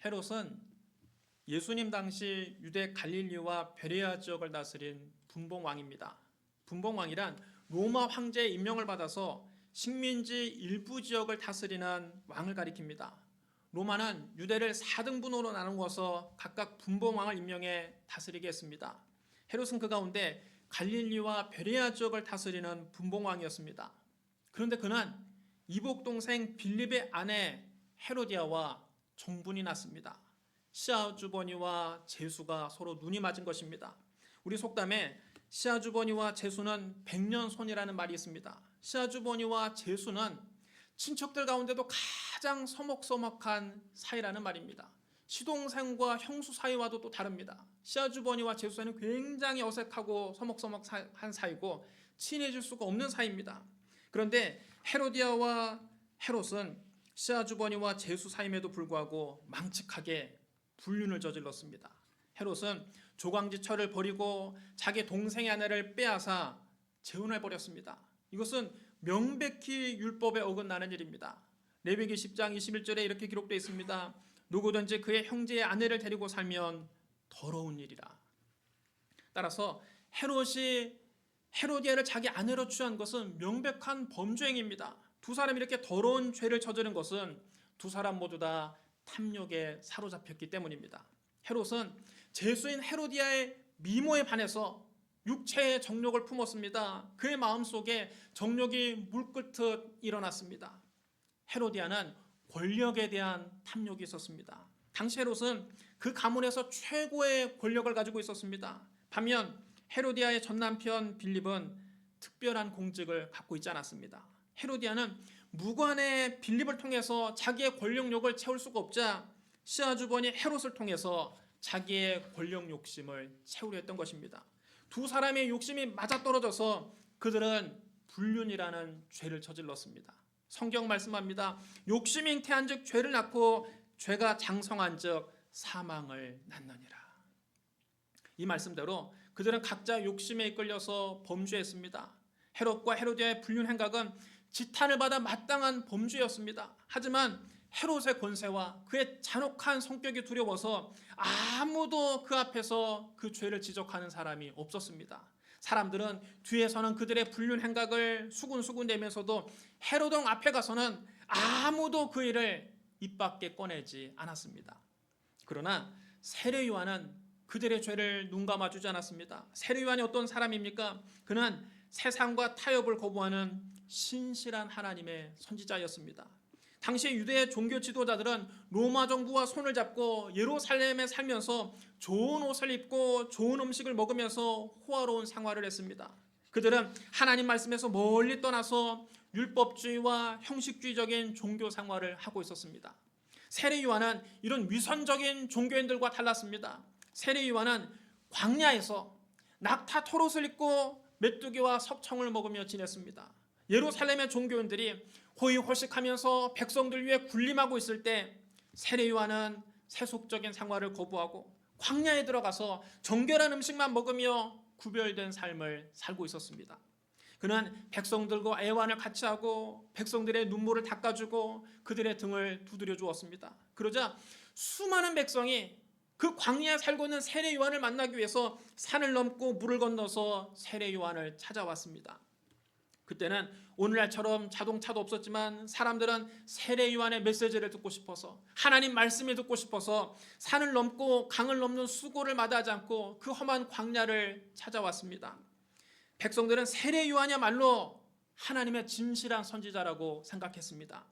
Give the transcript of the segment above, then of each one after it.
헤롯은 예수님 당시 유대 갈릴리와 베레아 지역을 다스린 분봉왕입니다. 분봉왕이란 로마 황제의 임명을 받아서 식민지 일부 지역을 다스리는 왕을 가리킵니다. 로마는 유대를 4등분으로 나누어서 각각 분봉왕을 임명해 다스리게 했습니다. 헤롯은 그 가운데 갈릴리와 베레아 지역을 다스리는 분봉왕이었습니다. 그런데 그는 이복 동생 빌립의 아내 헤로디아와 정분이 났습니다. 시아주버니와 제수가 서로 눈이 맞은 것입니다. 우리 속담에 시아주버니와 제수는 백년손이라는 말이 있습니다. 시아주버니와 제수는 친척들 가운데도 가장 서먹서먹한 사이라는 말입니다. 시동생과 형수 사이와도 또 다릅니다. 시아주버니와 제수 사이는 굉장히 어색하고 서먹서먹한 사이고 친해질 수가 없는 사이입니다. 그런데 헤로디아와 헤롯은 시아주버니와 제수 사임에도 불구하고 망측하게 불륜을 저질렀습니다. 헤롯은 조광지철을 버리고 자기 동생의 아내를 빼앗아 재혼해 버렸습니다. 이것은 명백히 율법에 어긋나는 일입니다. 레위기 10장 21절에 이렇게 기록되어 있습니다. 누구든지 그의 형제의 아내를 데리고 살면 더러운 일이라. 따라서 헤롯이 헤로디아를 자기 아내로 취한 것은 명백한 범죄 행위입니다. 두 사람이 이렇게 더러운 죄를 저지른 것은 두 사람 모두 다 탐욕에 사로잡혔기 때문입니다. 헤롯은 제수인 헤로디아의 미모에 반해서 육체의 정욕을 품었습니다. 그의 마음속에 정욕이 물끓듯 일어났습니다. 헤로디아는 권력에 대한 탐욕이 있었습니다. 당시 헤롯은 그 가문에서 최고의 권력을 가지고 있었습니다. 반면 헤로디아의 전남편 빌립은 특별한 공직을 갖고 있지 않았습니다. 헤로디아는 무관의 빌립을 통해서 자기의 권력욕을 채울 수가 없자 시아주버니 헤롯을 통해서 자기의 권력 욕심을 채우려 했던 것입니다. 두 사람의 욕심이 맞아떨어져서 그들은 불륜이라는 죄를 저질렀습니다. 성경 말씀합니다. 욕심이 잉태한즉 죄를 낳고 죄가 장성한즉 사망을 낳느니라. 이 말씀대로 그들은 각자 욕심에 이끌려서 범죄했습니다. 헤롯과 헤로디아의 불륜 행각은 지탄을 받아 마땅한 범죄였습니다. 하지만 헤롯의 권세와 그의 잔혹한 성격이 두려워서 아무도 그 앞에서 그 죄를 지적하는 사람이 없었습니다. 사람들은 뒤에서는 그들의 불륜 행각을 수군수군 대면서도 헤롯 왕 앞에 가서는 아무도 그 일을 입 밖에 꺼내지 않았습니다. 그러나 세례 요한은 그들의 죄를 눈감아주지 않았습니다. 세례 요한이 어떤 사람입니까? 그는 세상과 타협을 거부하는 신실한 하나님의 선지자였습니다. 당시 유대의 종교 지도자들은 로마 정부와 손을 잡고 예루살렘에 살면서 좋은 옷을 입고 좋은 음식을 먹으면서 호화로운 생활을 했습니다. 그들은 하나님 말씀에서 멀리 떠나서 율법주의와 형식주의적인 종교 생활을 하고 있었습니다. 세례 요한은 이런 위선적인 종교인들과 달랐습니다. 세례 요한은 광야에서 낙타 털옷을 입고 메뚜기와 석청을 먹으며 지냈습니다. 예루살렘의 종교인들이 호의호식하면서 백성들 위해 군림하고 있을 때 세례 요한은 세속적인 생활을 거부하고 광야에 들어가서 정결한 음식만 먹으며 구별된 삶을 살고 있었습니다. 그는 백성들과 애완을 같이 하고 백성들의 눈물을 닦아주고 그들의 등을 두드려 주었습니다. 그러자 수많은 백성이 그 광야에 살고 있는 세례 요한을 만나기 위해서 산을 넘고 물을 건너서 세례 요한을 찾아왔습니다. 그때는 오늘날처럼 자동차도 없었지만 사람들은 세례 요한의 메시지를 듣고 싶어서 하나님 말씀을 듣고 싶어서 산을 넘고 강을 넘는 수고를 마다하지 않고 그 험한 광야를 찾아왔습니다. 백성들은 세례 요한이야말로 하나님의 진실한 선지자라고 생각했습니다.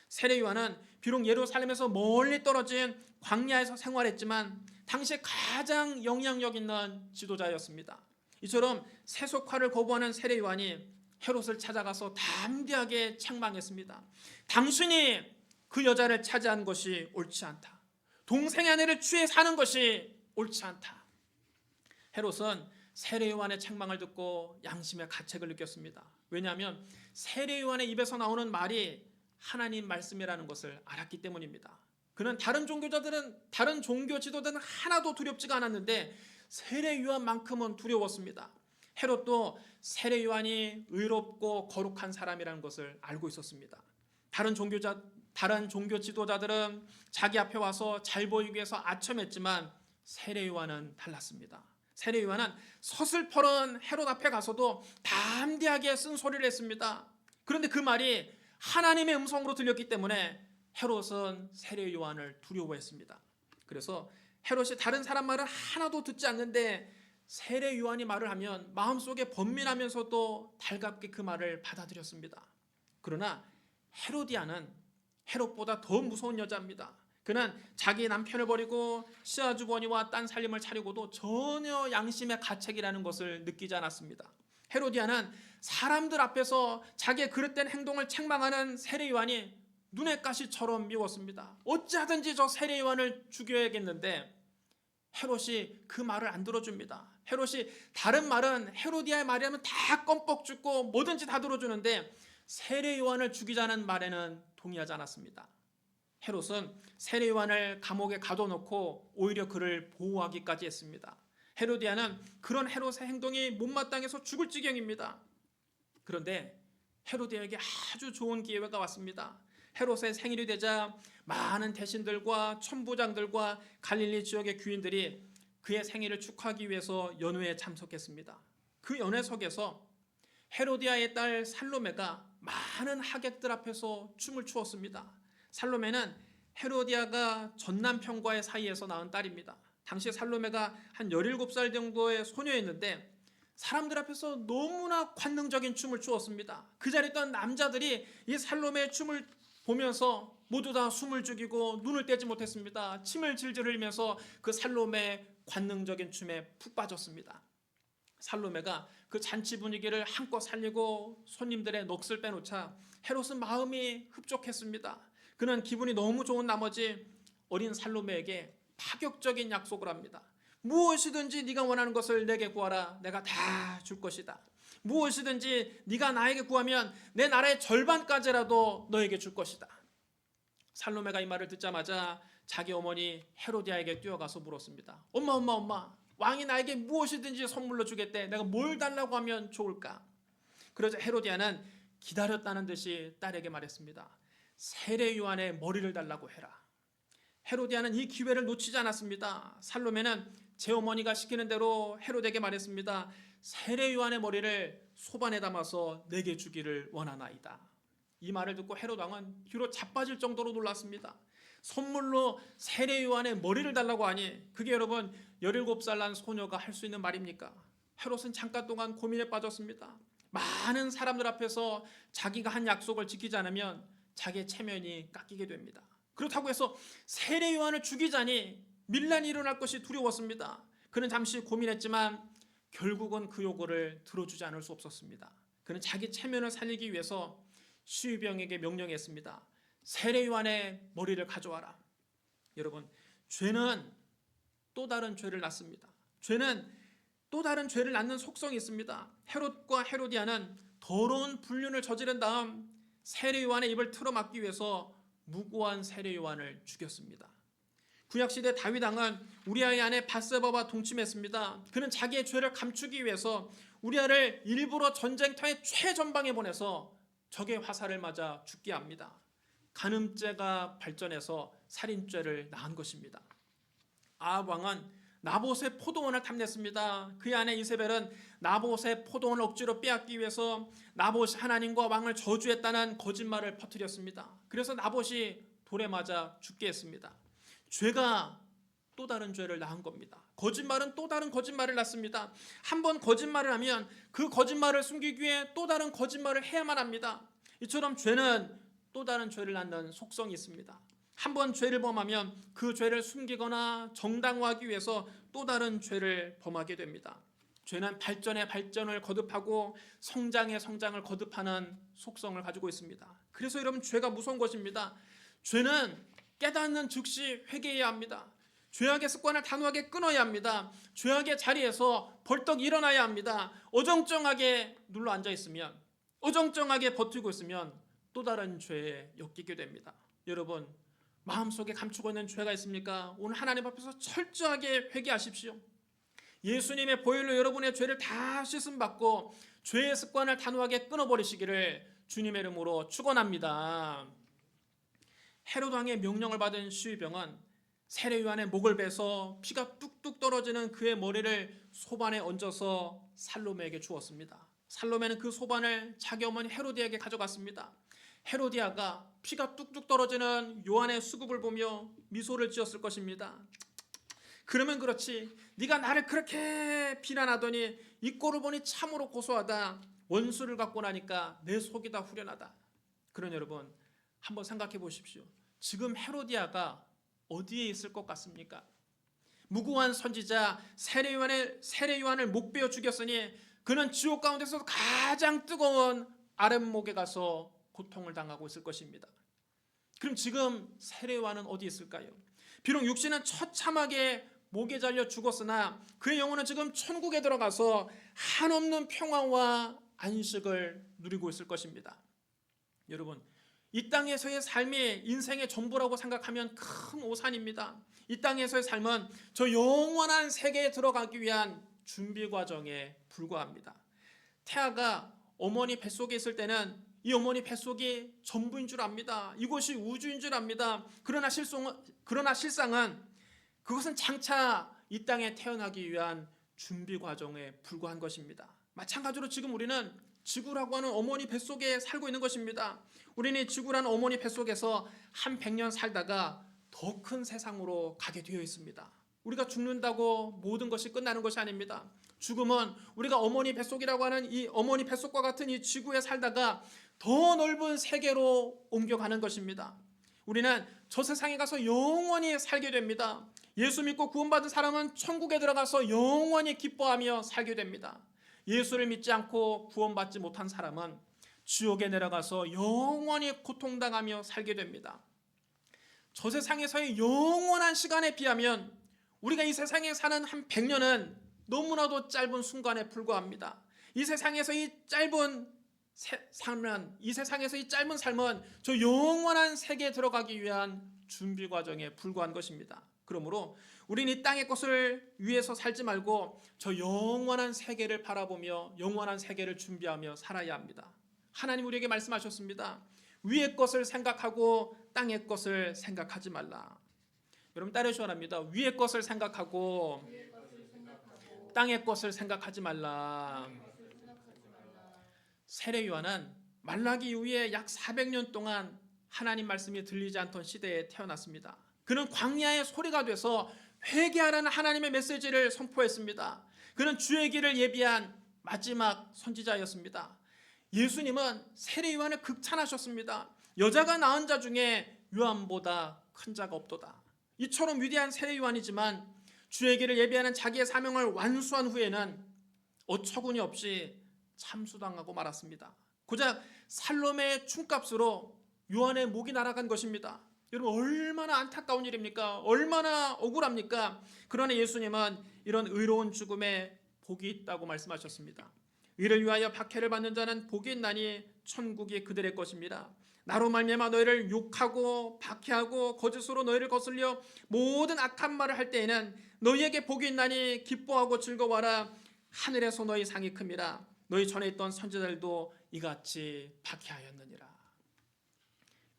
세례 요한은 비록 예루살렘에서 멀리 떨어진 광야에서 생활했지만 당시 가장 영향력 있는 지도자였습니다. 이처럼 세속화를 거부하는 세례 요한이 헤롯을 찾아가서 담대하게 책망했습니다. 당신이 그 여자를 차지한 것이 옳지 않다. 동생의 아내를 취해 사는 것이 옳지 않다. 헤롯은 세례 요한의 책망을 듣고 양심의 가책을 느꼈습니다. 왜냐하면 세례 요한의 입에서 나오는 말이 하나님 말씀이라는 것을 알았기 때문입니다. 그는 다른 종교 지도자들은 하나도 두렵지가 않았는데 세례 요한만큼은 두려웠습니다. 헤롯도 세례 요한이 의롭고 거룩한 사람이라는 것을 알고 있었습니다. 다른 다른 종교 지도자들은 자기 앞에 와서 잘 보이기 위해서 아첨했지만 세례 요한은 달랐습니다. 세례 요한은 서슬퍼런 헤롯 앞에 가서도 담대하게 쓴소리를 했습니다. 그런데 그 말이 하나님의 음성으로 들렸기 때문에 헤롯은 세례 요한을 두려워했습니다. 그래서 헤롯이 다른 사람 말을 하나도 듣지 않는데 세례 요한이 말을 하면 마음속에 번민하면서도 달갑게 그 말을 받아들였습니다. 그러나 헤로디아는 헤롯보다 더 무서운 여자입니다. 그는 자기 남편을 버리고 시아주버니와 딴 살림을 차리고도 전혀 양심의 가책이라는 것을 느끼지 않았습니다. 헤로디아는 사람들 앞에서 자기의 그릇된 행동을 책망하는 세례 요한이 눈의 가시처럼 미웠습니다. 어찌하든지 저 세례 요한을 죽여야겠는데 헤롯이 그 말을 안 들어줍니다. 헤롯이 다른 말은 헤로디아의 말이라면 다 껌뻑 죽고 뭐든지 다 들어주는데 세례 요한을 죽이자는 말에는 동의하지 않았습니다. 헤롯은 세례 요한을 감옥에 가둬놓고 오히려 그를 보호하기까지 했습니다. 헤로디아는 그런 헤롯의 행동이 못마땅해서 죽을 지경입니다. 그런데 헤로디아에게 아주 좋은 기회가 왔습니다. 헤롯의 생일이 되자 많은 대신들과 천부장들과 갈릴리 지역의 귀인들이 그의 생일을 축하하기 위해서 연회에 참석했습니다. 그 연회석에서 헤로디아의 딸 살로메가 많은 하객들 앞에서 춤을 추었습니다. 살로메는 헤로디아가 전남편과의 사이에서 낳은 딸입니다. 당시 살로메가 한 17살 정도의 소녀였는데 사람들 앞에서 너무나 관능적인 춤을 추었습니다. 그 자리에 있던 남자들이 이 살로메의 춤을 보면서 모두 다 숨을 죽이고 눈을 떼지 못했습니다. 침을 질질 흘리면서 그 살로메의 관능적인 춤에 푹 빠졌습니다. 살로메가 그 잔치 분위기를 한껏 살리고 손님들의 넋을 빼놓자 헤롯은 마음이 흡족했습니다. 그는 기분이 너무 좋은 나머지 어린 살로메에게 파격적인 약속을 합니다. 무엇이든지 네가 원하는 것을 내게 구하라. 내가 다 줄 것이다. 무엇이든지 네가 나에게 구하면 내 나라의 절반까지라도 너에게 줄 것이다. 살로메가 이 말을 듣자마자 자기 어머니 헤로디아에게 뛰어가서 물었습니다. 엄마, 왕이 나에게 무엇이든지 선물로 주겠대. 내가 뭘 달라고 하면 좋을까? 그러자 헤로디아는 기다렸다는 듯이 딸에게 말했습니다. 세례 요한의 머리를 달라고 해라. 헤로디아는 이 기회를 놓치지 않았습니다. 살로메는 제 어머니가 시키는 대로 헤롯에게 말했습니다. 세례 요한의 머리를 소반에 담아서 내게 주기를 원하나이다. 이 말을 듣고 헤롯 왕은 뒤로 자빠질 정도로 놀랐습니다. 선물로 세례 요한의 머리를 달라고 하니 그게 여러분 17살 난 소녀가 할 수 있는 말입니까? 헤롯은 잠깐 동안 고민에 빠졌습니다. 많은 사람들 앞에서 자기가 한 약속을 지키지 않으면 자기의 체면이 깎이게 됩니다. 그렇다고 해서 세례 요한을 죽이자니 밀란이 일어날 것이 두려웠습니다. 그는 잠시 고민했지만 결국은 그 요구를 들어주지 않을 수 없었습니다. 그는 자기 체면을 살리기 위해서 시위병에게 명령했습니다. 세례 요한의 머리를 가져와라. 여러분, 죄는 또 다른 죄를 낳습니다. 죄는 또 다른 죄를 낳는 속성이 있습니다. 헤롯과 헤로디아는 더러운 불륜을 저지른 다음 세례 요한의 입을 틀어막기 위해서 무고한 세례 요한을 죽였습니다. 구약시대 다윗 왕은 우리아의 아내 밧세바와 동침했습니다. 그는 자기의 죄를 감추기 위해서 우리아를 일부러 전쟁터의 최전방에 보내서 적의 화살을 맞아 죽게 합니다. 간음죄가 발전해서 살인죄를 낳은 것입니다. 아합 왕은 나봇의 포도원을 탐냈습니다. 그의 아내 이세벨은 나봇의 포도원을 억지로 빼앗기 위해서 나봇이 하나님과 왕을 저주했다는 거짓말을 퍼뜨렸습니다. 그래서 나봇이 돌에 맞아 죽게 했습니다. 죄가 또 다른 죄를 낳은 겁니다. 거짓말은 또 다른 거짓말을 낳습니다. 한 번 거짓말을 하면 그 거짓말을 숨기기 위해 또 다른 거짓말을 해야만 합니다. 이처럼 죄는 또 다른 죄를 낳는 속성이 있습니다. 한 번 죄를 범하면 그 죄를 숨기거나 정당화하기 위해서 또 다른 죄를 범하게 됩니다. 죄는 발전의 발전을 거듭하고 성장의 성장을 거듭하는 속성을 가지고 있습니다. 그래서 여러분, 죄가 무서운 것입니다. 죄는 깨닫는 즉시 회개해야 합니다. 죄악의 습관을 단호하게 끊어야 합니다. 죄악의 자리에서 벌떡 일어나야 합니다. 어정쩡하게 눌러 앉아 있으면, 어정쩡하게 버티고 있으면 또 다른 죄에 엮이게 됩니다. 여러분, 마음속에 감추고 있는 죄가 있습니까? 오늘 하나님 앞에서 철저하게 회개하십시오. 예수님의 보혈로 여러분의 죄를 다 씻음받고 죄의 습관을 단호하게 끊어버리시기를 주님의 이름으로 축원합니다. 헤롯 왕의 명령을 받은 시위병은 세례 요한의 목을 베서 피가 뚝뚝 떨어지는 그의 머리를 소반에 얹어서 살로메에게 주었습니다. 살로메는 그 소반을 자기 어머니 헤로디아에게 가져갔습니다. 헤로디아가 피가 뚝뚝 떨어지는 요한의 수급을 보며 미소를 지었을 것입니다. 그러면 그렇지, 네가 나를 그렇게 비난하더니 이 꼴을 보니 참으로 고소하다. 원수를 갖고 나니까 내 속이 다 후련하다. 그런 여러분, 한번 생각해 보십시오. 지금 헤로디아가 어디에 있을 것 같습니까? 무고한 선지자 세례 요한을 목베어 죽였으니 그는 지옥 가운데서도 가장 뜨거운 아랫목에 가서 고통을 당하고 있을 것입니다. 그럼 지금 세례 요한은 어디 있을까요? 비록 육신은 처참하게 목에 잘려 죽었으나 그의 영혼은 지금 천국에 들어가서 한없는 평화와 안식을 누리고 있을 것입니다. 여러분, 이 땅에서의 삶이 인생의 전부라고 생각하면 큰 오산입니다. 이 땅에서의 삶은 저 영원한 세계에 들어가기 위한 준비 과정에 불과합니다. 태아가 어머니 뱃속에 있을 때는 이 어머니 뱃속이 전부인 줄 압니다. 이곳이 우주인 줄 압니다. 그러나 실상은 그것은 장차 이 땅에 태어나기 위한 준비 과정에 불과한 것입니다. 마찬가지로 지금 우리는 지구라고 하는 어머니 뱃속에 살고 있는 것입니다. 우리는 지구라는 어머니 뱃속에서 한 100년 살다가 더 큰 세상으로 가게 되어 있습니다. 우리가 죽는다고 모든 것이 끝나는 것이 아닙니다. 죽음은 우리가 어머니 뱃속이라고 하는 이 어머니 뱃속과 같은 이 지구에 살다가 더 넓은 세계로 옮겨가는 것입니다. 우리는 저 세상에 가서 영원히 살게 됩니다. 예수 믿고 구원받은 사람은 천국에 들어가서 영원히 기뻐하며 살게 됩니다. 예수를 믿지 않고 구원받지 못한 사람은 지옥에 내려가서 영원히 고통당하며 살게 됩니다. 저 세상에서의 영원한 시간에 비하면 우리가 이 세상에 사는 한 100년은 너무나도 짧은 순간에 불과합니다. 이 세상에서 이 짧은 삶은 저 영원한 세계에 들어가기 위한 준비 과정에 불과한 것입니다. 그러므로 우리는 이 땅의 것을 위해서 살지 말고 저 영원한 세계를 바라보며 영원한 세계를 준비하며 살아야 합니다. 하나님 우리에게 말씀하셨습니다. 위의 것을 생각하고 땅의 것을 생각하지 말라. 여러분 따르셔야 합니다. 위의 것을 생각하고 땅의 것을 생각하지 말라. 세례 요한은 말라기 이후에 약 400년 동안 하나님 말씀이 들리지 않던 시대에 태어났습니다. 그는 광야의 소리가 돼서 회개하라는 하나님의 메시지를 선포했습니다. 그는 주의 길을 예비한 마지막 선지자였습니다. 예수님은 세례 요한을 극찬하셨습니다. 여자가 낳은 자 중에 요한보다 큰 자가 없도다. 이처럼 위대한 세례 요한이지만 주의 길을 예비하는 자기의 사명을 완수한 후에는 어처구니 없이 참수당하고 말았습니다. 고작 살로메의 춤값으로 요한의 목이 날아간 것입니다. 여러분 얼마나 안타까운 일입니까? 얼마나 억울합니까? 그러나 예수님은 이런 의로운 죽음에 복이 있다고 말씀하셨습니다. 이를 위하여 박해를 받는 자는 복이 있나니 천국이 그들의 것입니다. 나로 말미암아 너희를 욕하고 박해하고 거짓으로 너희를 거슬려 모든 악한 말을 할 때에는 너희에게 복이 있나니 기뻐하고 즐거워하라. 하늘에서 너희 상이 큽니다. 너희 전에 있던 선지자들도 이같이 박해하였느니라.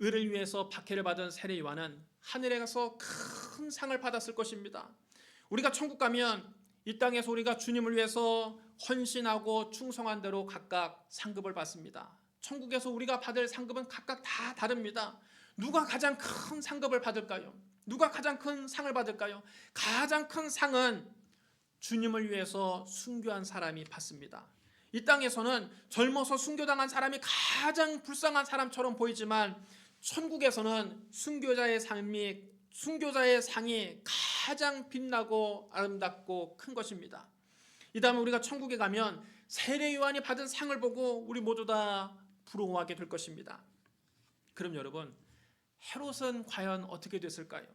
의를 위해서 박해를 받은 세례 요한은 하늘에 가서 큰 상을 받았을 것입니다. 우리가 천국 가면 이 땅에서 우리가 주님을 위해서 헌신하고 충성한 대로 각각 상급을 받습니다. 천국에서 우리가 받을 상급은 각각 다 다릅니다. 누가 가장 큰 상급을 받을까요? 누가 가장 큰 상을 받을까요? 가장 큰 상은 주님을 위해서 순교한 사람이 받습니다. 이 땅에서는 젊어서 순교당한 사람이 가장 불쌍한 사람처럼 보이지만 천국에서는 순교자의 상이 가장 빛나고 아름답고 큰 것입니다. 이 다음에 우리가 천국에 가면 세례 요한이 받은 상을 보고 우리 모두 다 부러워하게 될 것입니다. 그럼 여러분, 헤롯은 과연 어떻게 됐을까요?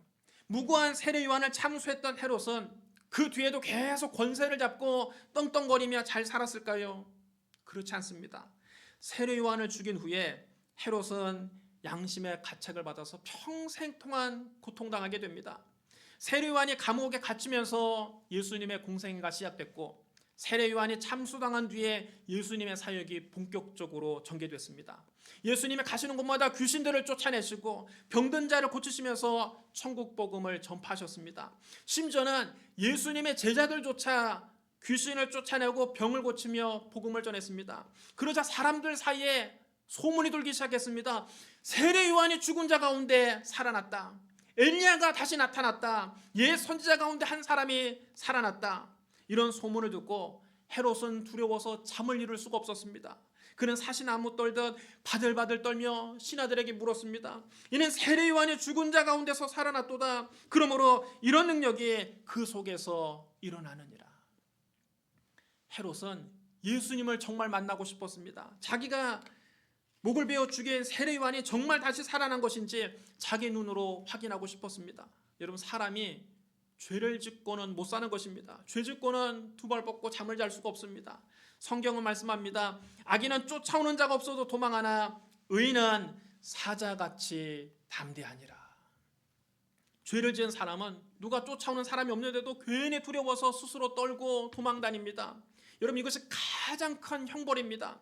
무고한 세례 요한을 참수했던 헤롯은 그 뒤에도 계속 권세를 잡고 떵떵거리며 잘 살았을까요? 그렇지 않습니다. 세례 요한을 죽인 후에 헤롯은 양심의 가책을 받아서 평생 동안 고통당하게 됩니다. 세례 요한이 감옥에 갇히면서 예수님의 공생애가 시작됐고 세례 요한이 참수당한 뒤에 예수님의 사역이 본격적으로 전개됐습니다. 예수님이 가시는 곳마다 귀신들을 쫓아내시고 병든 자를 고치시면서 천국 복음을 전파하셨습니다. 심지어는 예수님의 제자들조차 귀신을 쫓아내고 병을 고치며 복음을 전했습니다. 그러자 사람들 사이에 소문이 돌기 시작했습니다. 세례 요한이 죽은 자 가운데 살아났다. 엘리야가 다시 나타났다. 옛 선지자 가운데 한 사람이 살아났다. 이런 소문을 듣고 헤롯은 두려워서 잠을 이룰 수가 없었습니다. 그는 사시나무 떨듯 바들바들 떨며 신하들에게 물었습니다. 이는 세례 요한이 죽은 자 가운데서 살아났도다. 그러므로 이런 능력이 그 속에서 일어나느니라. 헤롯은 예수님을 정말 만나고 싶었습니다. 자기가 목을 베어 죽인 세례 요한이 정말 다시 살아난 것인지 자기 눈으로 확인하고 싶었습니다. 여러분, 사람이 죄를 짓고는 못 사는 것입니다. 죄 짓고는 두 발 뻗고 잠을 잘 수가 없습니다. 성경은 말씀합니다. 악인은 쫓아오는 자가 없어도 도망하나 의인은 사자같이 담대하니라. 죄를 지은 사람은 누가 쫓아오는 사람이 없는데도 괜히 두려워서 스스로 떨고 도망다닙니다. 여러분, 이것이 가장 큰 형벌입니다.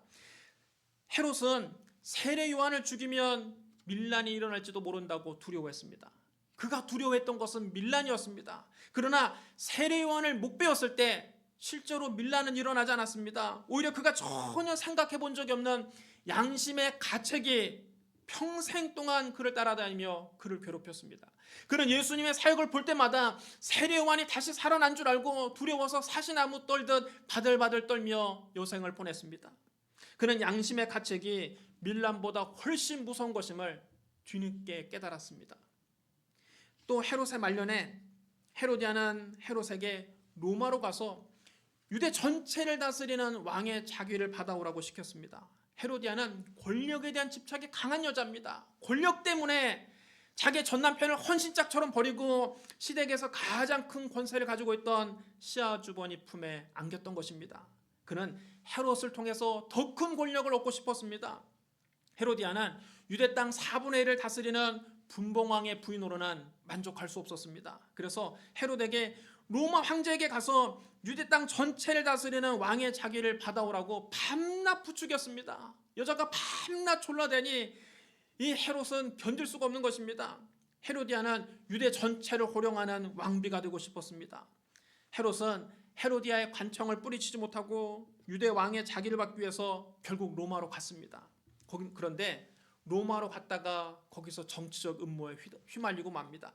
헤롯은 세례 요한을 죽이면 밀란이 일어날지도 모른다고 두려워했습니다. 그가 두려워했던 것은 밀란이었습니다. 그러나 세례 요한을 못 베었을 때 실제로 밀란은 일어나지 않았습니다. 오히려 그가 전혀 생각해 본 적이 없는 양심의 가책이 평생 동안 그를 따라다니며 그를 괴롭혔습니다. 그는 예수님의 사역을 볼 때마다 세례 요한이 다시 살아난 줄 알고 두려워서 사시나무 떨듯 바들바들 떨며 여생을 보냈습니다. 그는 양심의 가책이 밀란보다 훨씬 무서운 것임을 뒤늦게 깨달았습니다. 또 헤롯의 말년에 헤로디아는 헤롯에게 로마로 가서 유대 전체를 다스리는 왕의 자귀를 받아오라고 시켰습니다. 헤로디아는 권력에 대한 집착이 강한 여자입니다. 권력 때문에 자기의 전남편을 헌신짝처럼 버리고 시댁에서 가장 큰 권세를 가지고 있던 시아 주번이 품에 안겼던 것입니다. 그는 헤롯을 통해서 더 큰 권력을 얻고 싶었습니다. 헤로디아는 유대 땅 4분의 1을 다스리는 분봉왕의 부인으로는 만족할 수 없었습니다. 그래서 헤롯에게 로마 황제에게 가서 유대 땅 전체를 다스리는 왕의 자기를 받아오라고 밤낮 부추겼습니다. 여자가 밤낮 졸라대니 이 헤롯은 견딜 수가 없는 것입니다. 헤로디아는 유대 전체를 호령하는 왕비가 되고 싶었습니다. 헤롯은 헤로디아의 관청을 뿌리치지 못하고 유대 왕의 자기를 받기 위해서 결국 로마로 갔습니다. 그런데 로마로 갔다가 거기서 정치적 음모에 휘말리고 맙니다.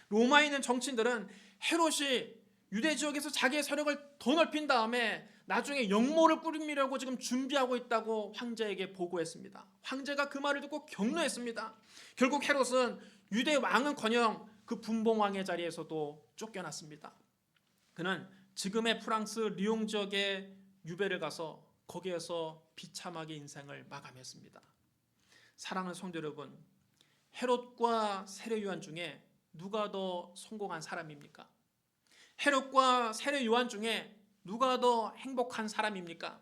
로마에 있는 정치인들은 헤롯이 유대 지역에서 자기의 세력을 더 넓힌 다음에 나중에 역모를 꾸리려고 지금 준비하고 있다고 황제에게 보고했습니다. 황제가 그 말을 듣고 격노했습니다. 결국 헤롯은 유대 왕은커녕 그 분봉왕의 자리에서도 쫓겨났습니다. 그는 지금의 프랑스 리옹 지역의 유배를 가서 거기에서 비참하게 인생을 마감했습니다. 사랑하는 성도 여러분, 헤롯과 세례 요한 중에 누가 더 성공한 사람입니까? 헤롯과 세례 요한 중에 누가 더 행복한 사람입니까?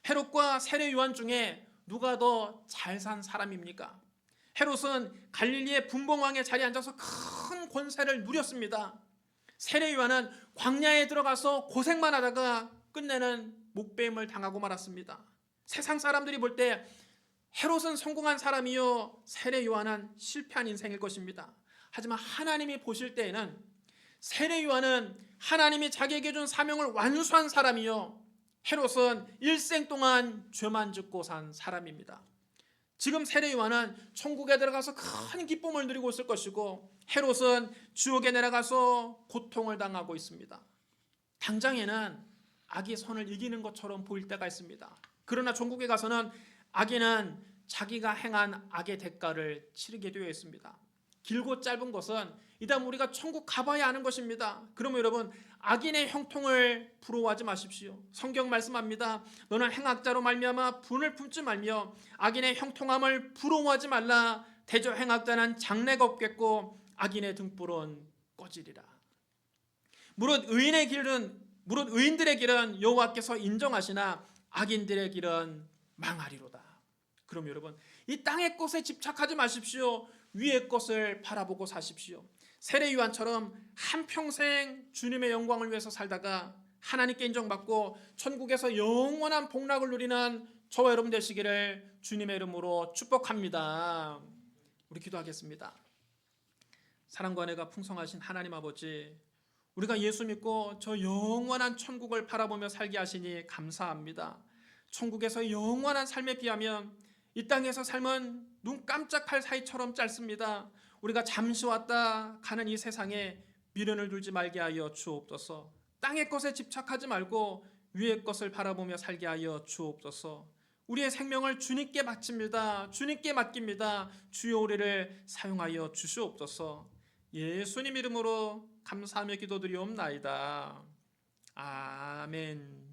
헤롯과 세례 요한 중에 누가 더 잘 산 사람입니까? 헤롯은 갈릴리의 분봉왕의 자리에 앉아서 큰 권세를 누렸습니다. 세례 요한은 광야에 들어가서 고생만 하다가 끝내는 목배임을 당하고 말았습니다. 세상 사람들이 볼 때 헤롯은 성공한 사람이요 세례 요한은 실패한 인생일 것입니다. 하지만 하나님이 보실 때에는 세례 요한은 하나님이 자기에게 준 사명을 완수한 사람이요 헤롯은 일생 동안 죄만 짓고 산 사람입니다. 지금 세례 요한은 천국에 들어가서 큰 기쁨을 누리고 있을 것이고 헤롯은 지옥에 내려가서 고통을 당하고 있습니다. 당장에는 악이 선을 이기는 것처럼 보일 때가 있습니다. 그러나 천국에 가서는 악인은 자기가 행한 악의 대가를 치르게 되어 있습니다. 길고 짧은 것은 이단 우리가 천국 가봐야 하는 것입니다. 그러면 여러분, 악인의 형통을 부러워하지 마십시오. 성경 말씀합니다. 너는 행악자로 말미암아 분을 품지 말며 악인의 형통함을 부러워하지 말라. 대저 행악자는 장래가 없겠고 악인의 등불은 꺼지리라. 무릇 의인들의 길은 여호와께서 인정하시나 악인들의 길은 망하리로다. 그럼 여러분, 이 땅의 것에 집착하지 마십시오. 위의 것을 바라보고 사십시오. 세례 요한처럼 한평생 주님의 영광을 위해서 살다가 하나님께 인정받고 천국에서 영원한 복락을 누리는 저와 여러분 되시기를 주님의 이름으로 축복합니다. 우리 기도하겠습니다. 사랑과 은혜가 풍성하신 하나님 아버지, 우리가 예수 믿고 저 영원한 천국을 바라보며 살게 하시니 감사합니다. 천국에서 영원한 삶에 비하면 이 땅에서 삶은 눈 깜짝할 사이처럼 짧습니다. 우리가 잠시 왔다 가는 이 세상에 미련을 두지 말게 하여 주옵소서. 땅의 것에 집착하지 말고 위의 것을 바라보며 살게 하여 주옵소서. 우리의 생명을 주님께 바칩니다. 주님께 맡깁니다. 주여 우리를 사용하여 주시옵소서. 예수님 이름으로 감사하며 기도드리옵나이다. 아멘.